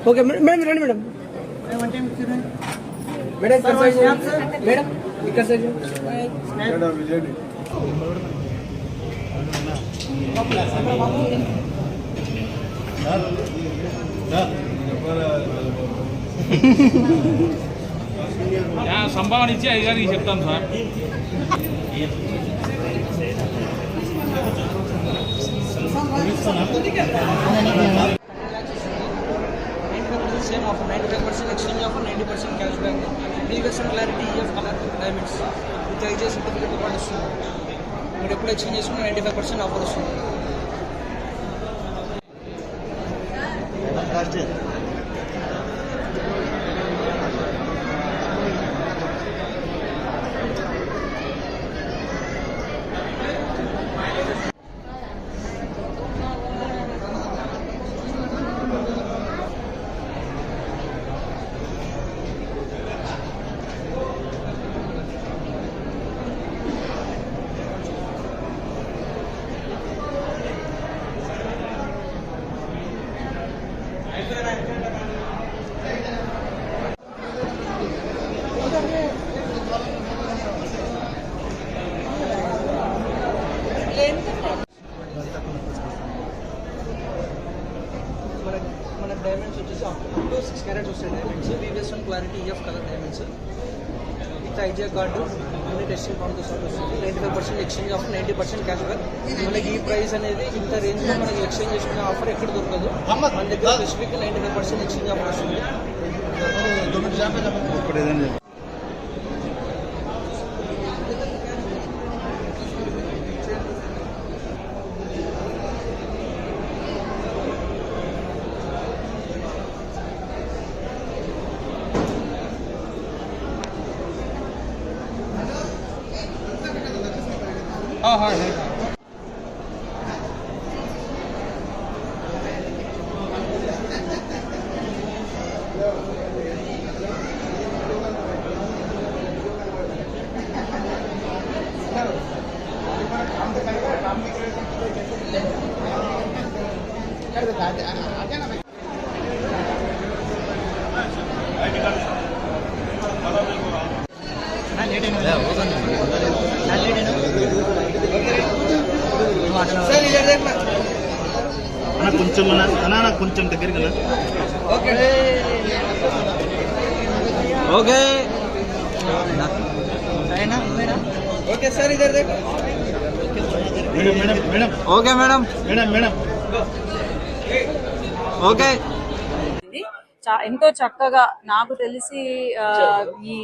Okay madam రండి madam madam madam ఇక్కడ side సంభావన ఇచ్చి అయ్యగారికి చెప్తాను sir. Same offer, 95% exchange offer, 90% cashback. Legal similarity EF color diamonds. With IJ certificate to వస్తుంది. మీరు ఎప్పుడు ఎక్స్చేంజ్ చేసుకున్నా 95% ఆఫర్ వస్తుంది. మన డైమండ్స్ వచ్చేసి అప్ టు 6 క్యారెట్స్ వస్తాయి diamonds. VVS one clarity EF colour diamonds with Isaiah card అన్ని testing ఫామ్తో sir వస్తుంది. 95% ఎక్స్చేంజ్ ఆఫర్, 90% క్యాష్ బ్యాక్. మనకి ఈ ప్రైస్ అనేది ఇంత రేంజ్లో మనకి ఎక్స్చేంజ్ చేసుకునే ఆఫర్ ఎక్కడ దొరకదు. మన దగ్గర స్పెసిఫిక్ 95% ఎక్స్చేంజ్ ఆఫర్ వస్తుంది. हाँ हाँ है కొంచెం కొంచెం దగ్గరికి ఓకే ఓకే ఓకే సార్ ఇద్దరు madam madam okay madam madam madam okay. ఎంతో చక్కగా నాకు తెలిసి ఈ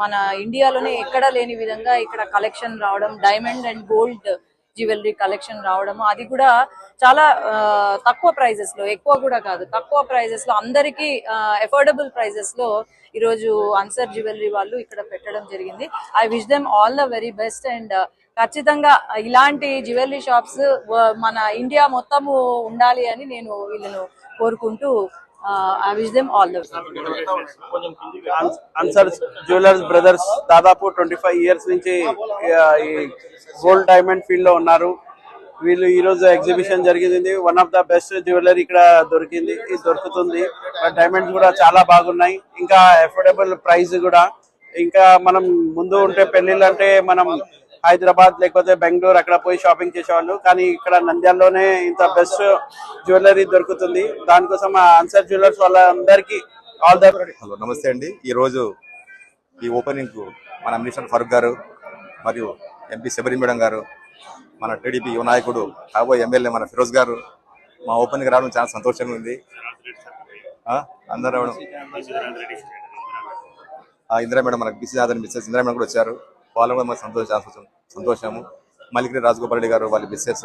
మన ఇండియాలోనే ఎక్కడా లేని విధంగా ఇక్కడ కలెక్షన్ రావడం, diamond and gold jewellery collection రావడం, అది కూడా చాలా తక్కువ ప్రైజెస్ లో, ఎక్కువ కూడా కాదు, తక్కువ ప్రైజెస్ లో అందరికీ అఫోర్డబుల్ ప్రైజెస్ లో ఈరోజు అన్సర్ జ్యువెలరీ వాళ్ళు ఇక్కడ పెట్టడం జరిగింది. I wish them all the very best. And ఖచ్చితంగా ఇలాంటి జ్యువెలరీ షాప్స్ మన ఇండియా మొత్తము ఉండాలి అని నేను వీళ్ళను కోరుకుంటూ I wish them all the best. Ansar jewellers brothers దాదాపు 25 ఇయర్స్ నుంచి ఈ గోల్డ్ డైమండ్ ఫీల్డ్ లో ఉన్నారు. వీళ్ళు ఈ రోజు ఎగ్జిబిషన్ జరిగింది. One of the best jewellery ఇక్కడ దొరుకుతుంది. డైమండ్స్ కూడా చాలా బాగున్నాయి, ఇంకా అఫోర్డబుల్ ప్రైస్ కూడా. ఇంకా మనం ముందు ఉంటే పెళ్లిళ్ళు అంటే మనం హైదరాబాద్ లేకపోతే బెంగళూరు అక్కడ పోయి షాపింగ్ చేసేవాళ్ళు, కానీ ఇక్కడ నంద్యాలలోనే ఇంత బెస్ట్ జ్యువెలరీ దొరుకుతుంది. దానికోసం అన్సర్ జ్యువెలర్స్ వాళ్ళందరికీ ఆల్ ద. హలో నమస్తే అండి. ఈరోజు ఈ ఓపెనింగ్ కు మన మినిస్టర్ ఫరూక్ గారు మరియు ఎంపీ శబరి మేడం గారు, మన టీడీపీ యువ నాయకుడు కాబోయే ఎమ్మెల్యే మన ఫిరోజ్ గారు మా ఓపెనింగ్ రావడం చాలా సంతోషంగా ఉంది. అందరూ రావడం, ఇందిరా మేడం, మనకు BC Aadhaar Mrs Indira madam కూడా వచ్చారు. వాళ్ళ కూడా మనకు సంతోషము. మల్లిగిరి రాజగోపాల్ రెడ్డి గారు వాళ్ళ మిస్సెస్